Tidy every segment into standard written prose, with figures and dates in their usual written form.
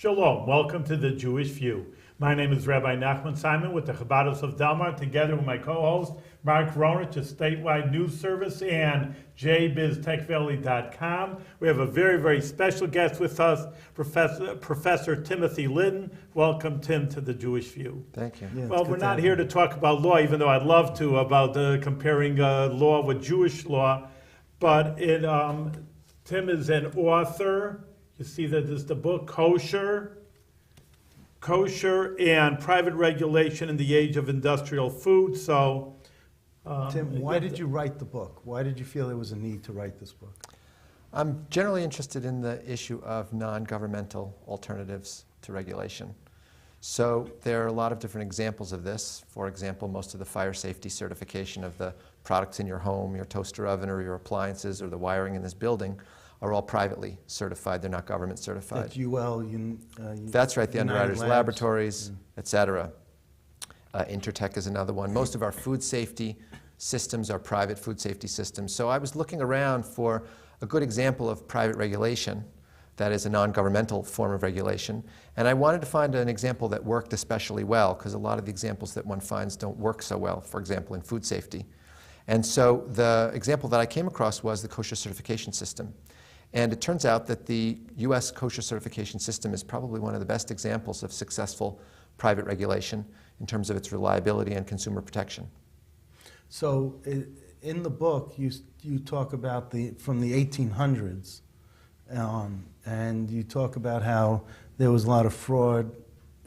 Shalom, welcome to the Jewish View. My name is Rabbi Nachman Simon with the Chabados of Delmar, together with my co-host Mark Ronich of Statewide News Service and jbiztechvalley.com. We have a very, very special guest with us, Professor Timothy Lytton. Welcome, Tim, to the Jewish View. Thank you. Yeah, well, we're not here to talk about law, even though I'd love to, about comparing law with Jewish law. But Tim is an author. You see that there's the book Kosher and Private Regulation in the Age of Industrial Food. So, Tim, why did you write the book? Why did you feel there was a need to write this book? I'm generally interested in the issue of non-governmental alternatives to regulation. So there are a lot of different examples of this. For example, most of the fire safety certification of the products in your home, your toaster oven or your appliances or the wiring in this building are all privately certified. They're not government certified. That's UL. That's right, the United Underwriters Labs. Laboratories, et cetera. Intertech is another one. Most of our food safety systems are private food safety systems. So I was looking around for a good example of private regulation that is a non-governmental form of regulation. And I wanted to find an example that worked especially well, because a lot of the examples that one finds don't work so well, for example, in food safety. And so the example that I came across was the kosher certification system. And it turns out that the U.S. kosher certification system is probably one of the best examples of successful private regulation in terms of its reliability and consumer protection. So in the book, you talk about from the 1800s, and you talk about how there was a lot of fraud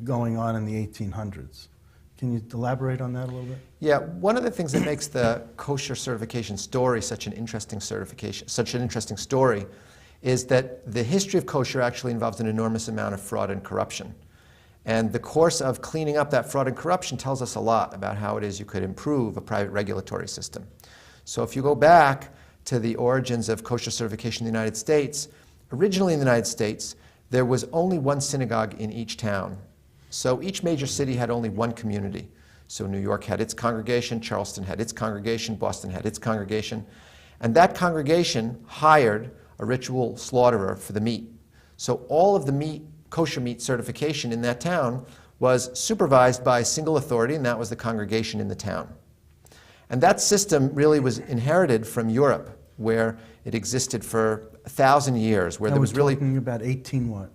going on in the 1800s. Can you elaborate on that a little bit? Yeah, one of the things that makes the kosher certification story such an interesting story is that the history of kosher actually involves an enormous amount of fraud and corruption. And the course of cleaning up that fraud and corruption tells us a lot about how it is you could improve a private regulatory system. So if you go back to the origins of kosher certification in the United States, originally in the United States, there was only one synagogue in each town. So each major city had only one community. So New York had its congregation, Charleston had its congregation, Boston had its congregation. And that congregation hired a ritual slaughterer for the meat. So all of the kosher meat certification in that town was supervised by a single authority, and that was the congregation in the town. And that system really was inherited from Europe, where it existed for 1,000 years, where Now there was really... We're talking about 18 what?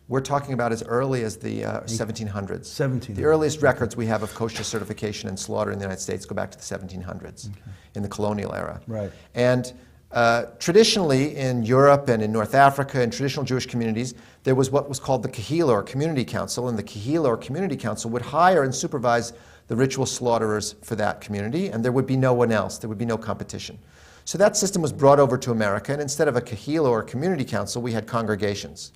We're talking about as early as the 1700s. 1700s. The earliest records we have of kosher certification and slaughter in the United States go back to the 1700s, in the colonial era. Right. And traditionally in Europe and in North Africa, in traditional Jewish communities, there was what was called the Kehillah, or Community Council, and the Kehillah, or Community Council, would hire and supervise the ritual slaughterers for that community, and there would be no one else. There would be no competition. So that system was brought over to America, and instead of a Kehillah, or Community Council, we had congregations.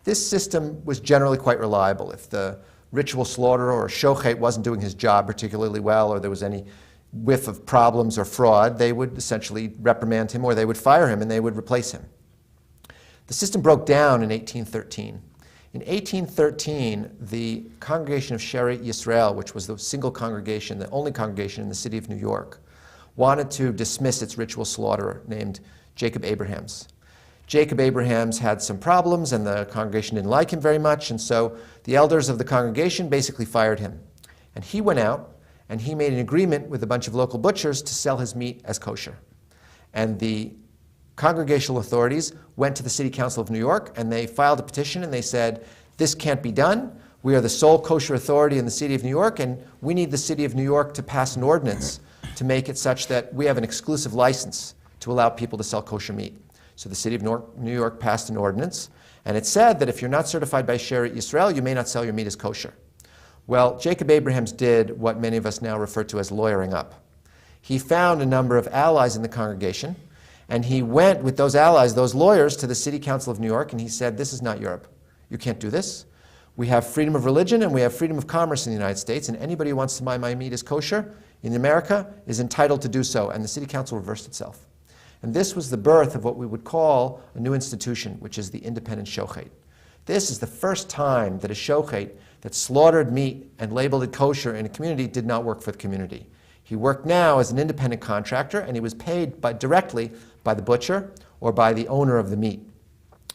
This system was generally quite reliable. If the ritual slaughterer or shochet wasn't doing his job particularly well, or there was any whiff of problems or fraud, they would essentially reprimand him, or they would fire him and they would replace him. The system broke down in 1813. In 1813, the congregation of Shearei Yisrael, which was the single congregation, the only congregation in the city of New York, wanted to dismiss its ritual slaughterer named Jacob Abrahams. Jacob Abrahams had some problems, and the congregation didn't like him very much, and so the elders of the congregation basically fired him. And he went out, and he made an agreement with a bunch of local butchers to sell his meat as kosher. And the congregational authorities went to the City Council of New York, and they filed a petition, and they said, this can't be done. We are the sole kosher authority in the City of New York, and we need the City of New York to pass an ordinance to make it such that we have an exclusive license to allow people to sell kosher meat. So the City of New York passed an ordinance, and it said that if you're not certified by Shearei Yisrael, you may not sell your meat as kosher. Well, Jacob Abrahams did what many of us now refer to as lawyering up. He found a number of allies in the congregation, and he went with those allies, those lawyers, to the City Council of New York, and he said, this is not Europe. You can't do this. We have freedom of religion and we have freedom of commerce in the United States, and anybody who wants to buy my meat as kosher in America is entitled to do so. And the City Council reversed itself. And this was the birth of what we would call a new institution, which is the independent shochet. This is the first time that a shochet that slaughtered meat and labeled it kosher in a community did not work for the community. He worked now as an independent contractor, and he was paid directly by the butcher or by the owner of the meat.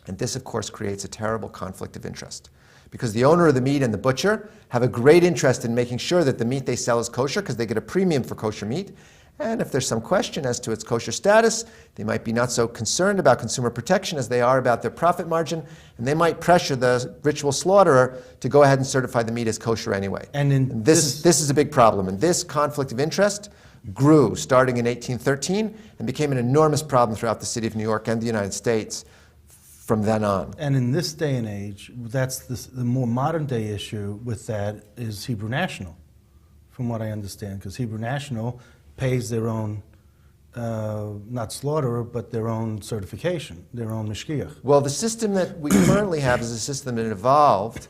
And this, of course, creates a terrible conflict of interest. because the owner of the meat and the butcher have a great interest in making sure that the meat they sell is kosher because they get a premium for kosher meat. And if there's some question as to its kosher status, they might be not so concerned about consumer protection as they are about their profit margin, and they might pressure the ritual slaughterer to go ahead and certify the meat as kosher anyway. And this is a big problem, and this conflict of interest grew starting in 1813 and became an enormous problem throughout the city of New York and the United States from then on. And in this day and age, that's the more modern day issue with that is Hebrew National, from what I understand, because Hebrew National pays their own, not slaughterer, but their own certification, their own mishkiach. Well, the system that we currently have is a system that evolved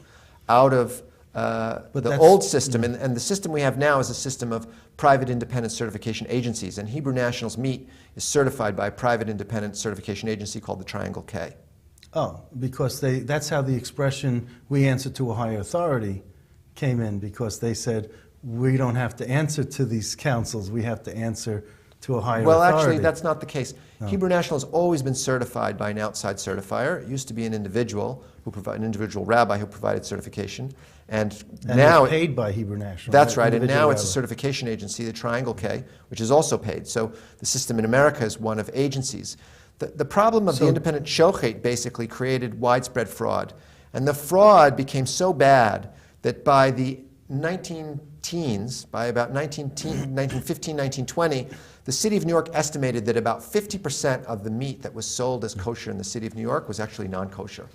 out of the old system, and the system we have now is a system of private independent certification agencies, and Hebrew National's meat is certified by a private independent certification agency called the Triangle K. Oh, because that's how the expression, we answer to a higher authority, came in, because they said, we don't have to answer to these councils, we have to answer to a higher Well, authority. actually, that's not the case. No. Hebrew National has always been certified by an outside certifier. It used to be an individual rabbi who provided certification, and now it's paid by Hebrew National. That's right, and now it's a rabbi. certification agency, the Triangle K, which is also paid. So the system in America is one of agencies. The problem of the independent shochet basically created widespread fraud, and the fraud became so bad that by the 19-teens, by about 1915, 1920, the city of New York estimated that about 50% of the meat that was sold as kosher in the city of New York was actually non-kosher,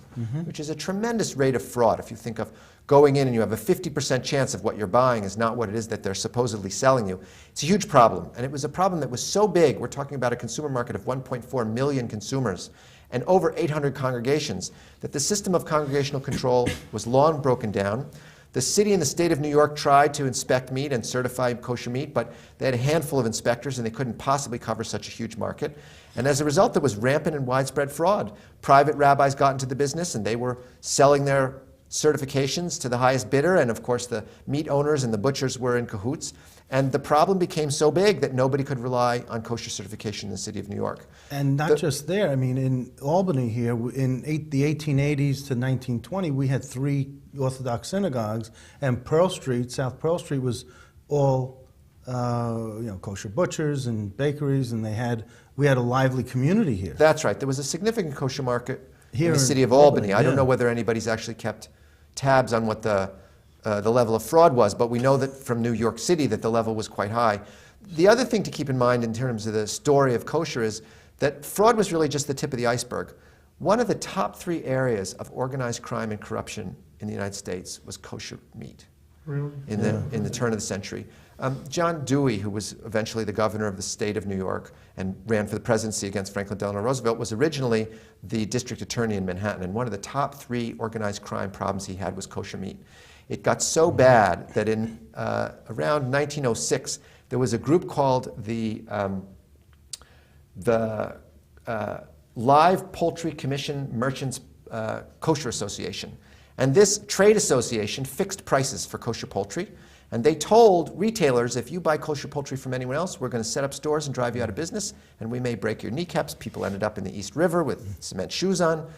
which is a tremendous rate of fraud. If you think of going in and you have a 50% chance of what you're buying is not what it is that they're supposedly selling you, it's a huge problem. And it was a problem that was so big, we're talking about a consumer market of 1.4 million consumers and over 800 congregations, that the system of congregational control was long broken down. The city and the state of New York tried to inspect meat and certify kosher meat, but they had a handful of inspectors and they couldn't possibly cover such a huge market. And as a result, there was rampant and widespread fraud. Private rabbis got into the business and they were selling their certifications to the highest bidder, and of course the meat owners and the butchers were in cahoots. And the problem became so big that nobody could rely on kosher certification in the city of New York. And not just there, I mean, in Albany here, in the 1880s to 1920, we had 3 Orthodox synagogues, and Pearl Street, South Pearl Street, was all kosher butchers and bakeries, and we had a lively community here. That's right. There was a significant kosher market Here in the city of Albany. I don't know whether anybody's actually kept tabs on what the level of fraud was, but we know that from New York City that the level was quite high. The other thing to keep in mind in terms of the story of kosher is that fraud was really just the tip of the iceberg. One of the top 3 areas of organized crime and corruption in the United States was kosher meat. Really? In the turn of the century. John Dewey, who was eventually the governor of the state of New York and ran for the presidency against Franklin Delano Roosevelt, was originally the district attorney in Manhattan, and one of the top 3 organized crime problems he had was kosher meat. It got so bad that in around 1906, there was a group called the Live Poultry Commission Merchants Kosher Association. And this trade association fixed prices for kosher poultry, and they told retailers, if you buy kosher poultry from anyone else, we're going to set up stores and drive you out of business, and we may break your kneecaps. People ended up in the East River with cement shoes on.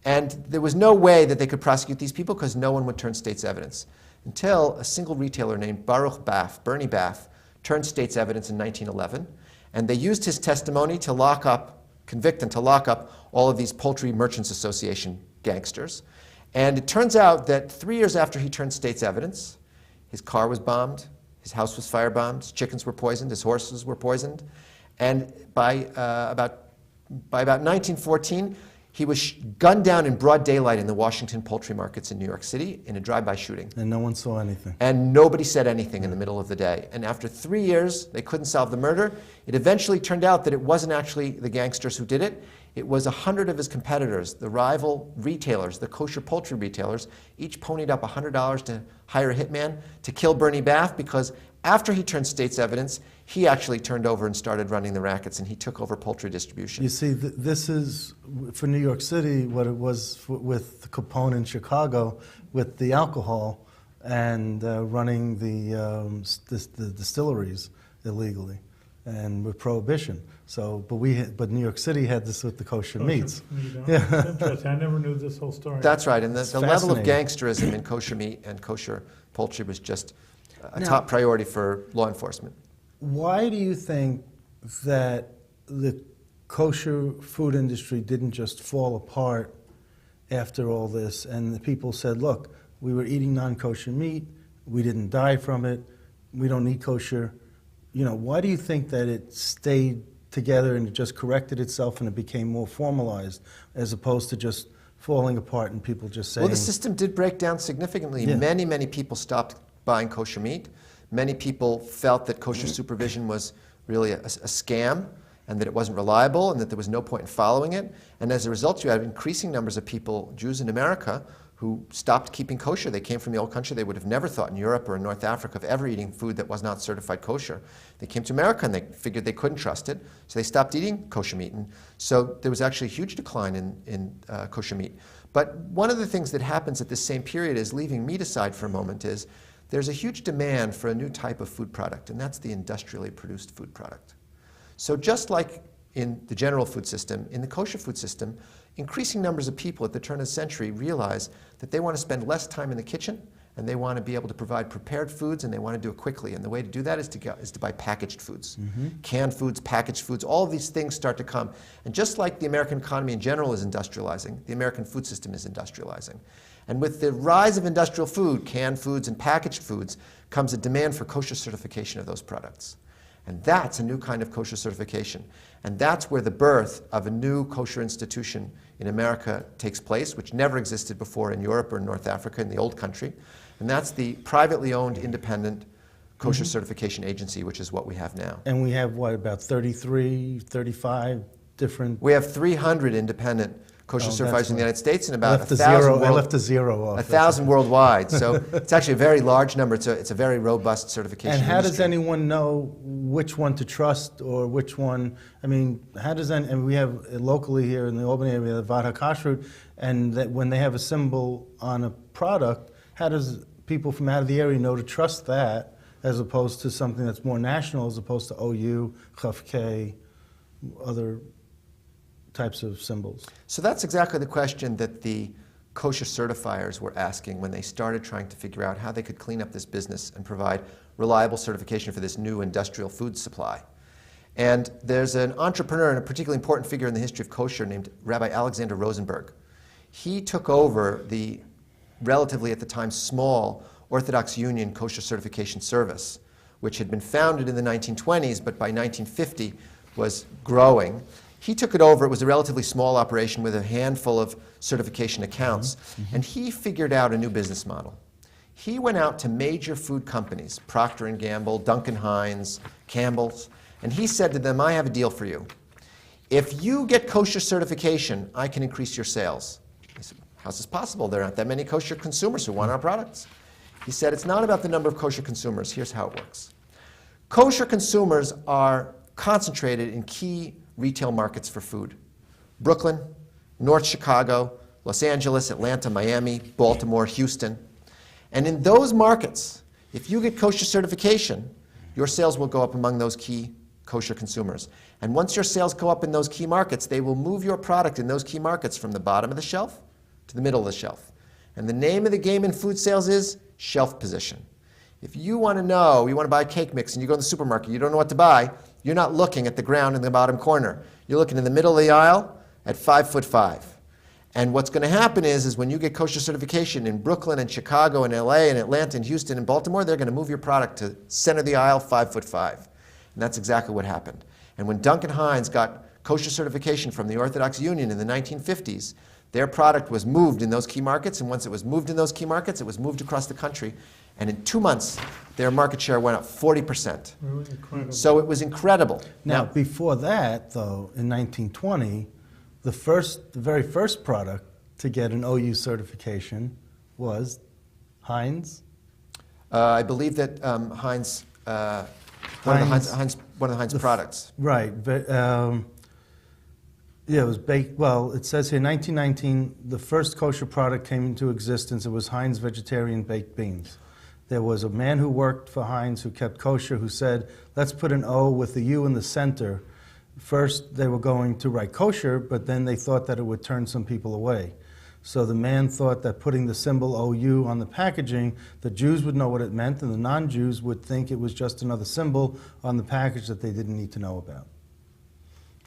And there was no way that they could prosecute these people because no one would turn state's evidence. Until a single retailer named Bernie Baff, turned state's evidence in 1911. And they used his testimony to convict and to lock up all of these Poultry Merchants Association gangsters. And it turns out that 3 years after he turned state's evidence, his car was bombed, his house was firebombed, his chickens were poisoned, his horses were poisoned. And by about 1914, he was gunned down in broad daylight in the Washington poultry markets in New York City in a drive-by shooting. And no one saw anything. And nobody said anything in the middle of the day. And after 3 years, they couldn't solve the murder. It eventually turned out that it wasn't actually the gangsters who did it. It was 100 of his competitors, the rival retailers, the kosher poultry retailers, each ponied up $100 to hire a hitman to kill Bernie Baff, because after he turned state's evidence, he actually turned over and started running the rackets, and he took over poultry distribution. You see, this is, for New York City, what it was with Capone in Chicago, with the alcohol and running the distilleries illegally. and with prohibition. So, but New York City had this with the kosher meats. Yeah. That's interesting. I never knew this whole story. That's right, and the level of fascinating. gangsterism in kosher meat and kosher poultry was just a Now- top priority for law enforcement. Why do you think that the kosher food industry didn't just fall apart after all this, and the people said, look, we were eating non-kosher meat, we didn't die from it, we don't need kosher. Why do you think that it stayed together and it just corrected itself and it became more formalized as opposed to just falling apart and people just saying... Well, the system did break down significantly. Yeah. Many, many people stopped buying kosher meat. Many people felt that kosher supervision was really a scam and that it wasn't reliable and that there was no point in following it. And as a result, you had increasing numbers of people, Jews in America, who stopped keeping kosher. They came from the old country. They would have never thought in Europe or in North Africa of ever eating food that was not certified kosher. They came to America and they figured they couldn't trust it, so they stopped eating kosher meat. And so there was actually a huge decline in kosher meat. But one of the things that happens at this same period is, leaving meat aside for a moment, is there's a huge demand for a new type of food product, and that's the industrially produced food product. So just like in the general food system, in the kosher food system, increasing numbers of people at the turn of the century realize that they want to spend less time in the kitchen, and they want to be able to provide prepared foods, and they want to do it quickly. And the way to do that is to buy packaged foods. Canned foods, packaged foods, all of these things start to come. And just like the American economy in general is industrializing, the American food system is industrializing. And with the rise of industrial food, canned foods and packaged foods, comes a demand for kosher certification of those products. And that's a new kind of kosher certification. And that's where the birth of a new kosher institution in America takes place, which never existed before in Europe or North Africa, in the old country. And that's the privately owned, independent kosher certification agency, which is what we have now. And we have, what, about 33, 35 different... We have 300 independent kosher certifiers that's in the right. United States and I about left the 1,000 zero, I world- left the zero off. 1,000 worldwide. So it's actually a very large number. It's a very robust certification And how does industry. anyone know which one to trust or which one? I mean, and we have locally here in the Albany area, we have Vada Kashrut, and that when they have a symbol on a product, how does people from out of the area know to trust that as opposed to something that's more national, as opposed to OU, Chaf-K, other types of symbols? So that's exactly the question that the kosher certifiers were asking when they started trying to figure out how they could clean up this business and provide reliable certification for this new industrial food supply. And there's an entrepreneur and a particularly important figure in the history of kosher named Rabbi Alexander Rosenberg. He took over the relatively, at the time, small Orthodox Union Kosher Certification Service, which had been founded in the 1920s, but by 1950 was growing. He took it over. It was a relatively small operation with a handful of certification accounts, and he figured out a new business model. He went out to major food companies, Procter & Gamble, Duncan Hines, Campbell's, and he said to them, I have a deal for you. If you get kosher certification, I can increase your sales. They said, how's this possible? There aren't that many kosher consumers who want our products. He said, it's not about the number of kosher consumers. Here's how it works. Kosher consumers are concentrated in key retail markets for food. Brooklyn, North Chicago, Los Angeles, Atlanta, Miami, Baltimore, Houston. And in those markets, if you get kosher certification, your sales will go up among those key kosher consumers. And once your sales go up in those key markets, they will move your product in those key markets from the bottom of the shelf to the middle of the shelf. And the name of the game in food sales is shelf position. If you want to know, you want to buy a cake mix and you go to the supermarket, you don't know what to buy, you're not looking at the ground in the bottom corner. You're looking in the middle of the aisle at 5'5". And what's going to happen is when you get kosher certification in Brooklyn and Chicago and LA and Atlanta and Houston and Baltimore, they're going to move your product to center of the aisle, 5'5". And that's exactly what happened. And when Duncan Hines got kosher certification from the Orthodox Union in the 1950s, their product was moved in those key markets, and once it was moved in those key markets, it was moved across the country. And in 2 months, their market share went up 40%. Really incredible. So it was incredible. Now, before that, though, in 1920, the very first product to get an OU certification was Heinz. I believe that Heinz, one of the Heinz products. Right. But, yeah, it was baked. Well, it says here, 1919, the first kosher product came into existence. It was Heinz vegetarian baked beans. There was a man who worked for Heinz who kept kosher who said, let's put an O with the U in the center. First, they were going to write kosher, but then they thought that it would turn some people away. So the man thought that putting the symbol OU on the packaging, the Jews would know what it meant, and the non-Jews would think it was just another symbol on the package that they didn't need to know about.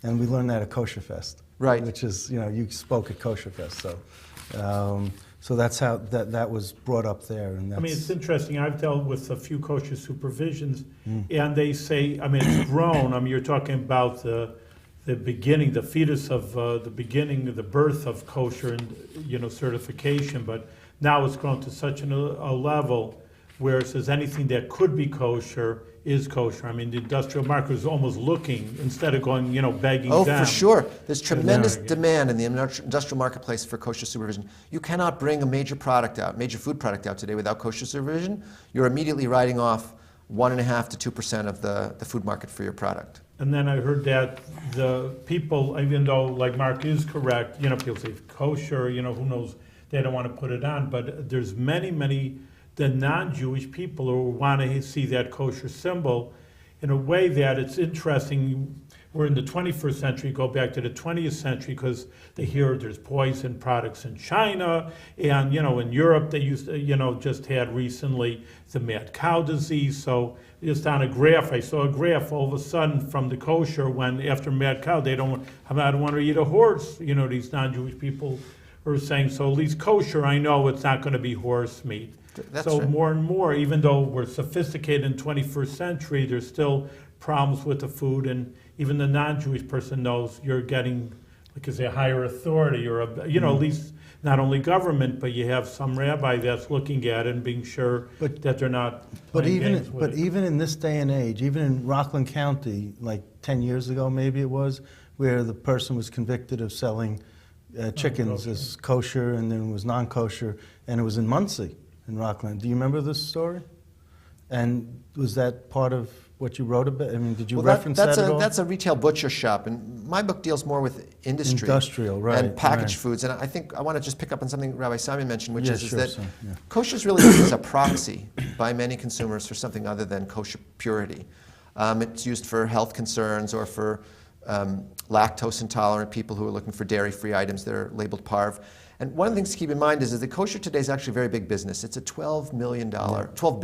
And we learned that at Kosher Fest. Right. Which is, you spoke at Kosher Fest, so that's how that was brought up there. And that's, it's interesting. I've dealt with a few kosher supervisions, and they say, it's grown. You're talking about the beginning, the fetus of the beginning, the birth of kosher and certification. But now it's grown to such a level where it says anything that could be kosher is kosher. The industrial market is almost looking, instead of going, begging Oh, them. for sure. There's tremendous demand in the industrial marketplace for kosher supervision. You cannot bring a major food product out today without kosher supervision. You're immediately writing off 1.5% to 2% of the food market for your product. And then I heard that the people, even though, like Mark is correct, people say kosher, who knows, they don't want to put it on, but there's many the non-Jewish people who want to see that kosher symbol in a way that it's interesting. We're in the 21st century, go back to the 20th century, because they hear there's poison products in China, and in Europe they used to, just had recently the mad cow disease. So just on a graph, I saw a graph all of a sudden from the kosher when after mad cow I don't want to eat a horse. These non-Jewish people are saying, so at least kosher, I know it's not going to be horse meat. That's so right. More and more, even though we're sophisticated in 21st century, there's still problems with the food, and even the non-Jewish person knows you're getting, like I say, a higher authority, or at least not only government, but you have some rabbi that's looking at it and being sure that they're not. Even in this day and age, even in Rockland County, like 10 years ago, maybe it was, where the person was convicted of selling chickens as kosher, and then it was non-kosher, and it was in Muncie. In Rockland. Do you remember this story? And was that part of what you wrote about? Did you reference that at all? That's a retail butcher shop, and my book deals more with industry. Industrial, right. And packaged right. foods. And I think I want to just pick up on something Rabbi Simon mentioned, which is sure, that so, kosher is really used as a proxy by many consumers for something other than kosher purity. It's used for health concerns or for lactose intolerant people who are looking for dairy-free items that are labeled parv. And one of the things to keep in mind is that kosher today is actually a very big business. It's a $12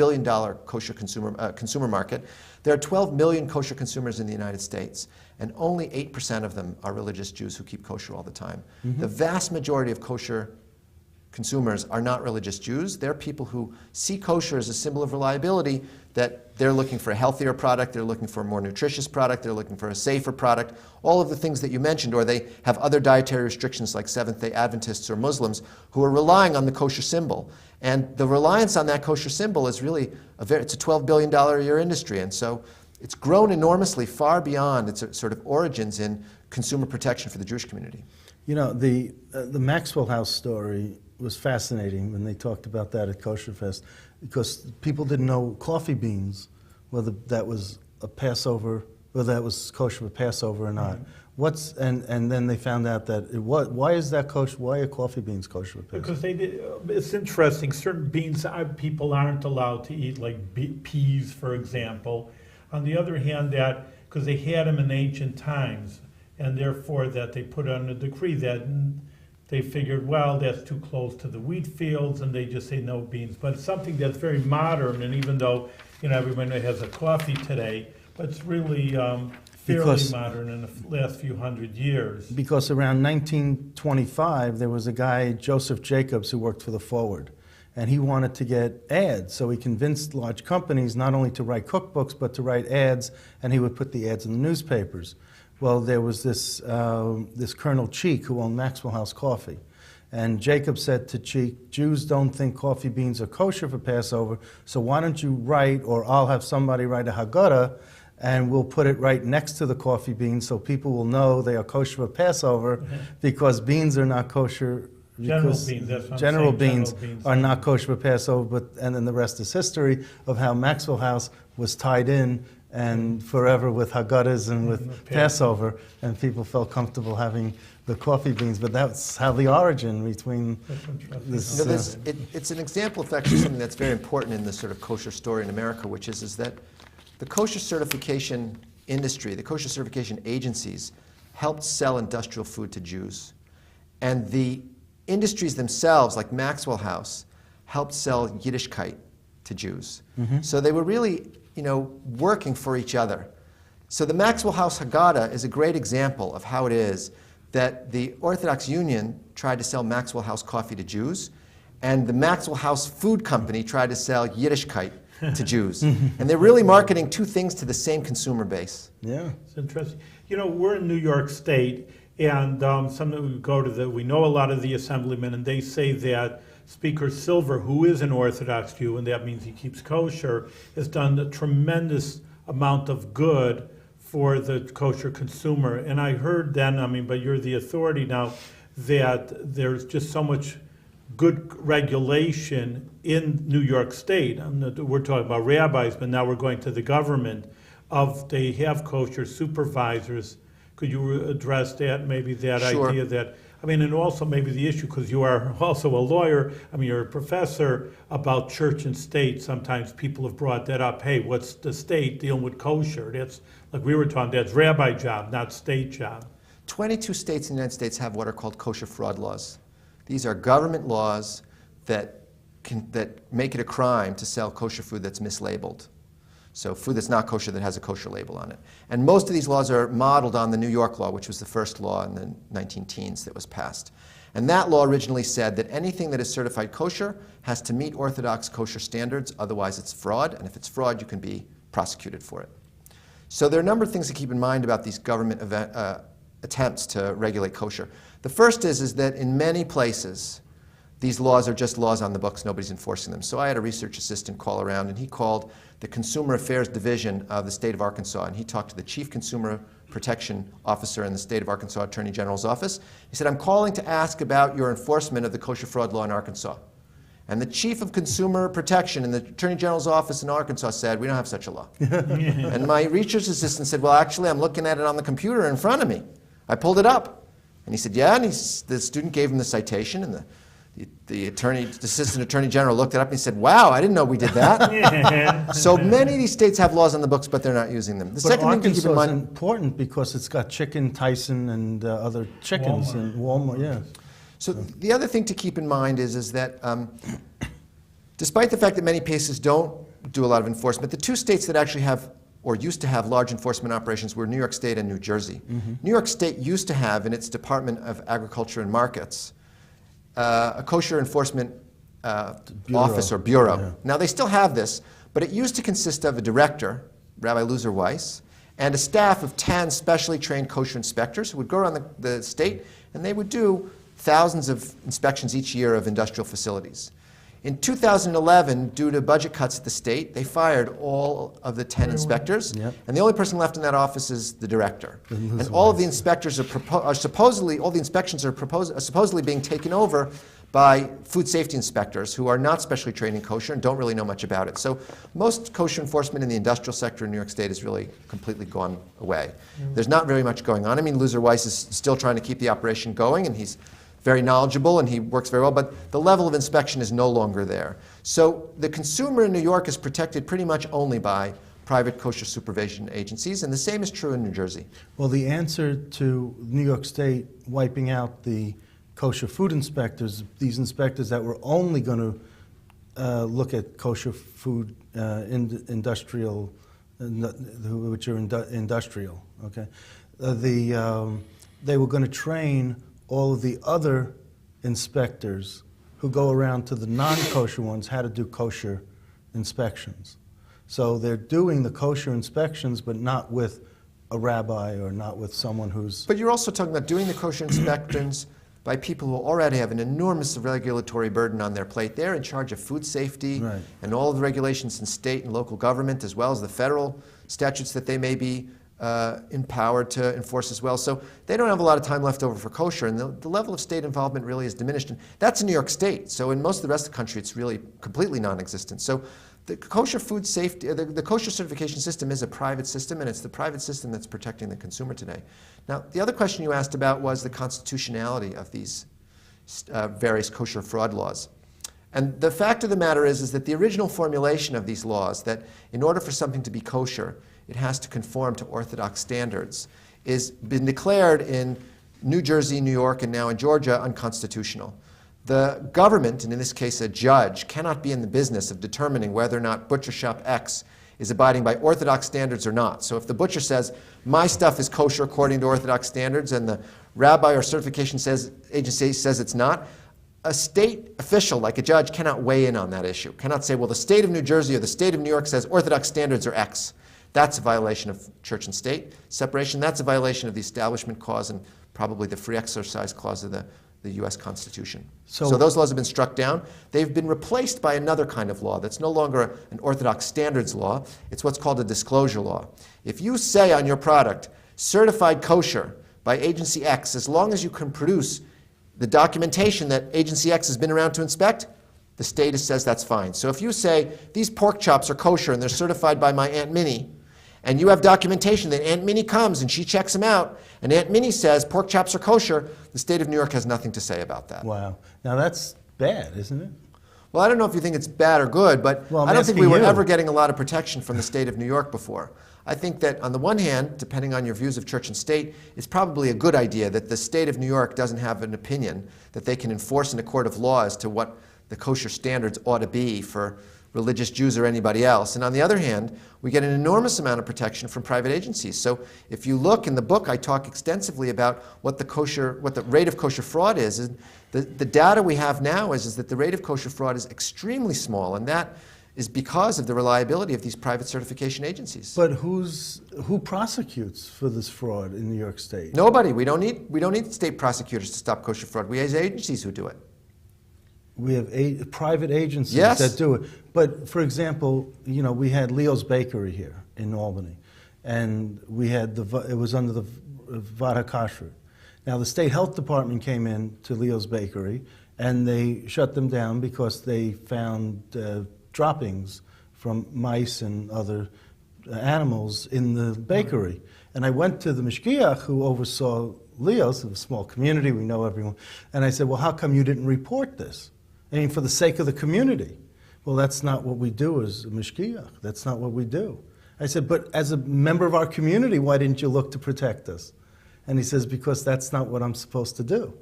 billion kosher consumer market. There are 12 million kosher consumers in the United States, and only 8% of them are religious Jews who keep kosher all the time. The vast majority of kosher consumers are not religious Jews. They're people who see kosher as a symbol of reliability, that they're looking for a healthier product, they're looking for a more nutritious product, they're looking for a safer product, all of the things that you mentioned, or they have other dietary restrictions like Seventh-day Adventists or Muslims who are relying on the kosher symbol. And the reliance on that kosher symbol is really, it's a $12 billion a year industry, and so it's grown enormously far beyond its sort of origins in consumer protection for the Jewish community. The Maxwell House story was fascinating when they talked about that at Kosher Fest, because people didn't know coffee beans, whether that was a Passover, whether that was kosher for Passover or not. And then they found out that it was. Why is that kosher? Why are coffee beans kosher for Passover? Because it's interesting. Certain beans people aren't allowed to eat, like peas, for example. On the other hand, because they had them in ancient times, and therefore that they put on a decree that they figured, well, that's too close to the wheat fields, and they just say no beans. But it's something that's very modern, and even though everybody has a coffee today, but it's really fairly modern in the last few hundred years. Because around 1925, there was a guy, Joseph Jacobs, who worked for the Forward, and he wanted to get ads. So he convinced large companies not only to write cookbooks, but to write ads, and he would put the ads in the newspapers. Well, there was this Colonel Cheek who owned Maxwell House Coffee. And Jacob said to Cheek, Jews don't think coffee beans are kosher for Passover, so why don't you write, or I'll have somebody write a Haggadah, and we'll put it right next to the coffee beans so people will know they are kosher for Passover, because beans are not kosher. General beans are not kosher for Passover, and then the rest is history of how Maxwell House was tied in and forever with Haggadahs and with Passover, and people felt comfortable having the coffee beans. But that's how the origin between this. You know, it's an example of actually something that's very important in this sort of kosher story in America, which is that the kosher certification industry, the kosher certification agencies, helped sell industrial food to Jews. And the industries themselves, like Maxwell House, helped sell Yiddishkeit to Jews. So they were really, working for each other. So the Maxwell House Haggadah is a great example of how it is that the Orthodox Union tried to sell Maxwell House coffee to Jews, and the Maxwell House Food Company tried to sell Yiddishkeit to Jews. And they're really marketing two things to the same consumer base. Yeah. It's interesting. We're in New York State, and sometimes we know a lot of the assemblymen, and they say that Speaker Silver, who is an Orthodox Jew, and that means he keeps kosher, has done a tremendous amount of good for the kosher consumer. And I heard then, but you're the authority now, that there's just so much good regulation in New York State. We're talking about rabbis, but now we're going to the government. They have kosher supervisors. Could you address that, maybe that Sure. idea that, and also maybe the issue, because you are also a lawyer, you're a professor, about church and state. Sometimes people have brought that up. Hey, what's the state dealing with kosher? That's, like we were talking, that's rabbi job, not state job. 22 states in the United States have what are called kosher fraud laws. These are government laws that make it a crime to sell kosher food that's mislabeled. So food that's not kosher that has a kosher label on it. And most of these laws are modeled on the New York law, which was the first law in the 19-teens that was passed. And that law originally said that anything that is certified kosher has to meet Orthodox kosher standards, otherwise it's fraud, and if it's fraud, you can be prosecuted for it. So there are a number of things to keep in mind about these government attempts to regulate kosher. The first is that in many places, these laws are just laws on the books, nobody's enforcing them. So I had a research assistant call around, and he called the Consumer Affairs Division of the state of Arkansas, and he talked to the Chief Consumer Protection Officer in the state of Arkansas Attorney General's office. He said, I'm calling to ask about your enforcement of the kosher fraud law in Arkansas. And the Chief of Consumer Protection in the Attorney General's office in Arkansas said, we don't have such a law. And my research assistant said, well, actually, I'm looking at it on the computer in front of me. I pulled it up. And he said, yeah, and the student gave him the citation, and the assistant attorney general looked it up and he said, wow, I didn't know we did that. So many of these states have laws on the books, but they're not using them. The second thing to keep in mind is important because it's got Chicken Tyson and other chickens and Walmart, yeah. So the other thing to keep in mind is that despite the fact that many places don't do a lot of enforcement, the two states that actually have or used to have large enforcement operations were New York State and New Jersey. New York State used to have in its Department of Agriculture and Markets a kosher enforcement office or bureau. Yeah. Now they still have this, but it used to consist of a director, Rabbi Loser Weiss, and a staff of 10 specially trained kosher inspectors who would go around the state and they would do thousands of inspections each year of industrial facilities. In 2011, due to budget cuts at the state, they fired all of the 10 inspectors, and the only person left in that office is the director. And all of the inspectors are supposedly being taken over by food safety inspectors who are not specially trained in kosher and don't really know much about it. So most kosher enforcement in the industrial sector in New York State has really completely gone away. There's not very much going on. Loser Weiss is still trying to keep the operation going, and he's very knowledgeable and he works very well, but the level of inspection is no longer there. So the consumer in New York is protected pretty much only by private kosher supervision agencies, and the same is true in New Jersey. Well, the answer to New York State wiping out the kosher food inspectors, these inspectors that were only going to look at kosher food industrial, which are industrial, okay? They were going to train all of the other inspectors who go around to the non-kosher ones how to do kosher inspections. So they're doing the kosher inspections, but not with a rabbi or not with someone who's... But you're also talking about doing the kosher inspections by people who already have an enormous regulatory burden on their plate. They're in charge of food safety and all of the regulations in state and local government, as well as the federal statutes that they may be empowered to enforce as well. So they don't have a lot of time left over for kosher, and the level of state involvement really is diminished. And that's in New York State. So in most of the rest of the country, it's really completely non-existent. So The kosher food safety, the kosher certification system is a private system, and it's the private system that's protecting the consumer today. Now, the other question you asked about was the constitutionality of these various kosher fraud laws. And the fact of the matter is that the original formulation of these laws, that in order for something to be kosher, it has to conform to orthodox standards, is been declared in New Jersey, New York, and now in Georgia unconstitutional. The government, and in this case a judge, cannot be in the business of determining whether or not butcher shop X is abiding by orthodox standards or not. So if the butcher says, my stuff is kosher according to orthodox standards, and the rabbi or certification agency says it's not, a state official, like a judge, cannot weigh in on that issue, cannot say, well, the state of New Jersey or the state of New York says orthodox standards are X. That's a violation of church and state separation. That's a violation of the Establishment Clause and probably the Free Exercise Clause of the U.S. Constitution. So those laws have been struck down. They've been replaced by another kind of law that's no longer an orthodox standards law. It's what's called a disclosure law. If you say on your product, certified kosher by agency X, as long as you can produce the documentation that agency X has been around to inspect, the state says that's fine. So if you say, these pork chops are kosher and they're certified by my Aunt Minnie, and you have documentation that Aunt Minnie comes and she checks them out, and Aunt Minnie says pork chops are kosher, the state of New York has nothing to say about that. Wow. Now that's bad, isn't it? Well, I don't know if you think it's bad or good, but Well, I don't think we were you. ever getting a lot of protection from the state of New York before. I think that on the one hand, depending on your views of church and state, it's probably a good idea that the state of New York doesn't have an opinion that they can enforce in a court of law as to what the kosher standards ought to be for religious Jews or anybody else. And on the other hand, we get an enormous amount of protection from private agencies. So if you look in the book, I talk extensively about what the rate of kosher fraud is. And the data we have now is that the rate of kosher fraud is extremely small, and that is because of the reliability of these private certification agencies. But who prosecutes for this fraud in New York State? Nobody. We don't need state prosecutors to stop kosher fraud. We have agencies who do it. We have private agencies Yes. that do it. But for example, we had Leo's Bakery here in Albany, and we had it was under the Vada Kosher. Now the state health department came in to Leo's Bakery, and they shut them down because they found droppings from mice and other animals in the bakery. And I went to the Mishkiach who oversaw Leo's, a small community, we know everyone, and I said, well, how come you didn't report this? I mean, for the sake of the community. Well, that's not what we do as a Mishkiach. That's not what we do. I said, but as a member of our community, why didn't you look to protect us? And he says, because that's not what I'm supposed to do.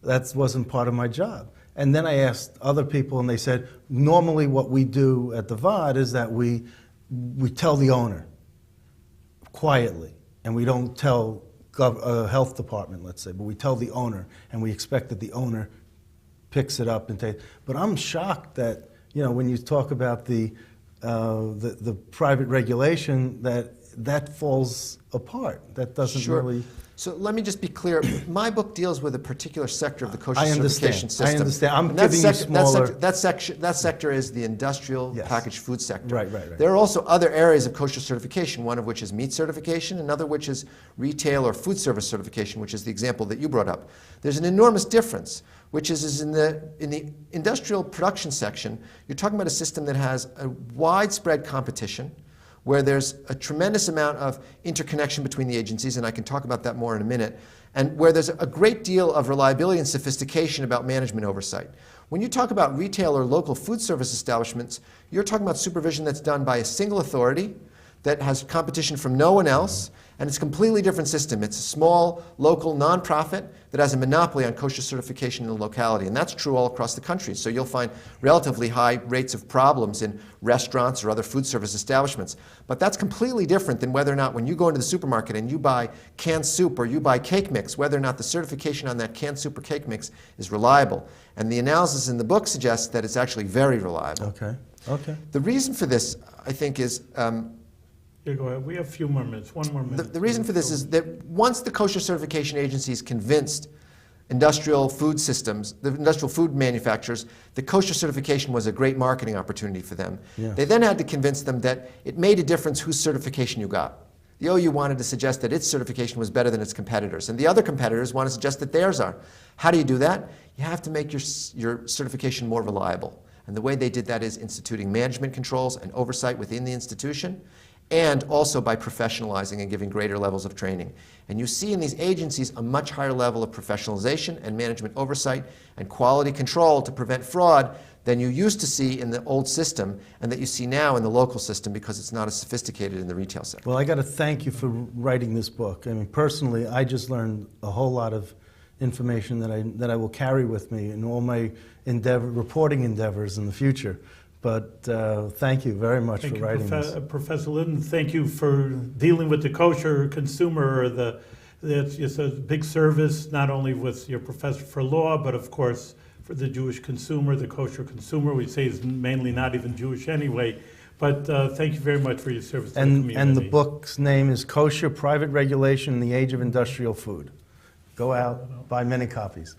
That wasn't part of my job. And then I asked other people, and they said, normally what we do at the VOD is that we tell the owner quietly, and we don't tell health department, let's say, but we tell the owner, and we expect that the owner picks it up and takes. But I'm shocked that when you talk about the private regulation, that falls apart. That doesn't really. So let me just be clear. My book deals with a particular sector of the kosher certification system. I understand. I'm And giving you smaller. That sector is the industrial Yes. packaged food sector. Right. There are also other areas of kosher certification, one of which is meat certification, another which is retail or food service certification, which is the example that you brought up. There's an enormous difference, which is in the industrial production section, you're talking about a system that has a widespread competition, where there's a tremendous amount of interconnection between the agencies, and I can talk about that more in a minute, and where there's a great deal of reliability and sophistication about management oversight. When you talk about retail or local food service establishments, you're talking about supervision that's done by a single authority that has competition from no one else, and it's a completely different system. It's a small, local, nonprofit that has a monopoly on kosher certification in the locality, and that's true all across the country. So you'll find relatively high rates of problems in restaurants or other food service establishments. But that's completely different than whether or not when you go into the supermarket and you buy canned soup or you buy cake mix, whether or not the certification on that canned soup or cake mix is reliable. And the analysis in the book suggests that it's actually very reliable. Okay. The reason for this, I think, is Yeah, go ahead. We have a few more minutes. One more minute. the reason for this is that once the kosher certification agencies convinced industrial food systems, the industrial food manufacturers, that kosher certification was a great marketing opportunity for them. Yes. They then had to convince them that it made a difference whose certification you got. The OU wanted to suggest that its certification was better than its competitors, and the other competitors want to suggest that theirs are. How do you do that? You have to make your certification more reliable. And the way they did that is instituting management controls and oversight within the institution, and also by professionalizing and giving greater levels of training. And you see in these agencies a much higher level of professionalization and management oversight and quality control to prevent fraud than you used to see in the old system and that you see now in the local system, because it's not as sophisticated in the retail sector. Well, I got to thank you for writing this book. I mean, personally, I just learned a whole lot of information that I will carry with me in all my reporting endeavors in the future. But thank you very much for writing this. Professor Lytton, thank you for dealing with the kosher consumer. It's just a big service, not only with your professor for law, but of course for the Jewish consumer, the kosher consumer. We say is mainly not even Jewish anyway. But thank you very much for your service to the community. And the book's name is Kosher, Private Regulation in the Age of Industrial Food. Go out, buy many copies.